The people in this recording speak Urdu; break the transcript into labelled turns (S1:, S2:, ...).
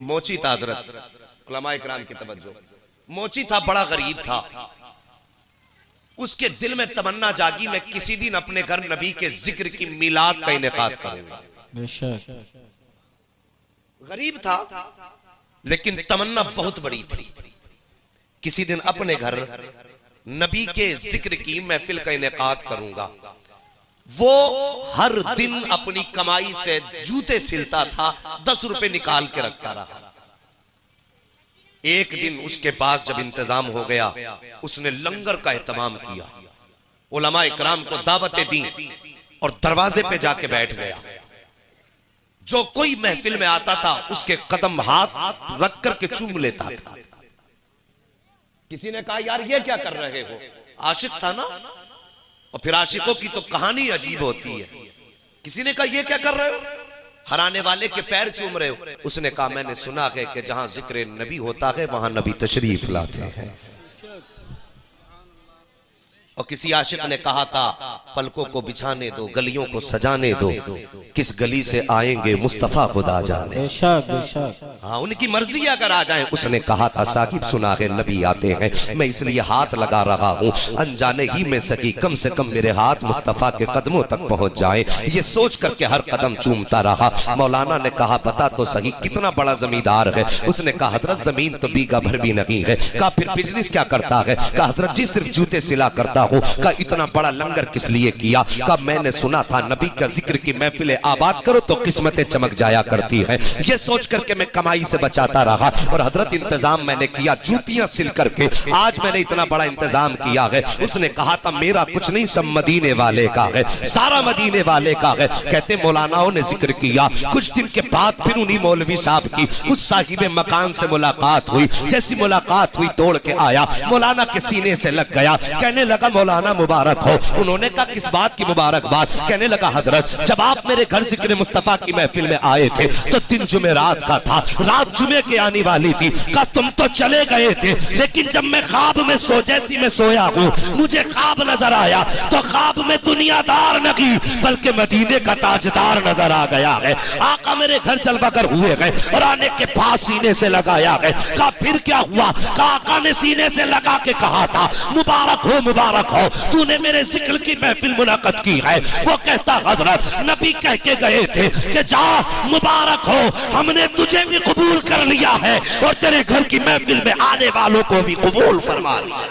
S1: موچی تھا حضرت، علماء اکرام کی توجہ، موچی تھا، بڑا غریب تھا. اس کے دل میں تمنا جاگی میں کسی دن اپنے گھر نبی کے ذکر کی میلاد کا انعقاد کروں گا. غریب تھا لیکن تمنا بہت بڑی تھی. کسی دن اپنے گھر نبی کے ذکر کی محفل کا انعقاد کروں گا. وہ ہر دن اپنی کمائی سے جوتے سلتا تھا، 10 روپے نکال کے رکھتا رہا. ایک دن اس کے پاس جب انتظام ہو گیا، اس نے لنگر کا اہتمام کیا، علماء اکرام کو دعوتیں دیں اور دروازے پہ جا کے بیٹھ گیا. جو کوئی محفل میں آتا تھا اس کے قدم ہاتھ رکھ کر کے چوم لیتا تھا. کسی نے کہا یار یہ کیا کر رہے ہو؟ عاشق تھا نا، اور پھر عاشقوں کی تو کہانی عجیب ہوتی ہے. کسی نے کہا یہ کیا کر رہے ہو؟ ہرانے والے کے پیر چوم رہے ہو؟ اس نے کہا میں نے سنا ہے کہ جہاں ذکر نبی ہوتا ہے وہاں نبی تشریف لاتے ہیں. اور کسی عاشق نے کہا تھا پلکوں کو بچھانے دو، گلیوں کو سجانے دو، کس گلی سے آئیں گے مصطفیٰ خدا جانے. ہاں ان کی مرضی اگر آ جائیں. اس نے کہا تھا ثاقب سنا ہے نبی آتے ہیں، میں اس لیے ہاتھ لگا رہا ہوں انجانے ہی میں سکی کم سے کم میرے ہاتھ مصطفیٰ کے قدموں تک پہنچ جائیں. یہ سوچ کر کے ہر قدم چومتا رہا. مولانا نے کہا بتا تو صحیح کتنا بڑا زمیندار ہے؟ اس نے کہا حضرت زمین تو بیگہ بھر بھی نہیں ہے. کہا پھر بزنس کیا کرتا ہے؟ کہا حضرت جی صرف جوتے سلا کرتا ہوں. کہا اتنا بڑا لنگر کس لیے کیا؟ کہا میں نے سنا تھا نبی کا ذکر کی محفل آباد کرو تو قسمتیں چمک جایا کرتی ہیں. یہ سوچ کر کے میں کمائی سے بچاتا رہا اور حضرت انتظام میں نے کیا جوتیاں سل کر کے آج میں نے اتنا بڑا انتظام کیا ہے. اس نے کہا تھا میرا کچھ نہیں سب مدینے والے کا ہے، سارا مدینے والے کا ہے. کہتے مولاناؤں نے ذکر کیا. کچھ دن کے بعد پھر انہی مولوی صاحب کی اس صاحب مکان سے ملاقات ہوئی. جیسی ملاقات ہوئی دوڑ کے آیا، مولانا کے سینے سے لگ گیا، کہنے لگا مولانا مبارک ہو. انہوں نے کہا کس بات کی مبارک بات؟ کہنے لگا حضرت جب آپ میرے گھر ذکر مصطفیٰ کی محفل میں آئے تھے تو دن جمعرات کا تھا، رات جمعے کے آنے والی تھی. کہا تم تو چلے گئے تھے لیکن جب میں خواب میں جیسی میں سویا ہوں مجھے خواب نظر آیا تو خواب میں دنیا دار نہیں بلکہ مدینے کا تاجدار نظر آ گیا ہے. آقا میرے گھر جلوہ گر ہوئے گئے اور آنے کے پاس سینے سے لگایا گئے. کہا پھر کیا ہوا؟ کہا آقا نے سینے سے لگا کے کہا تھا مبارک ہو تو نے میرے ذکر کی محفل منعقد کی ہے. وہ کہتا حضرت نبی کہہ کے گئے تھے کہ جا مبارک ہو، ہم نے تجھے بھی قبول کر لیا ہے اور تیرے گھر کی محفل میں آنے والوں کو بھی قبول فرما لیا.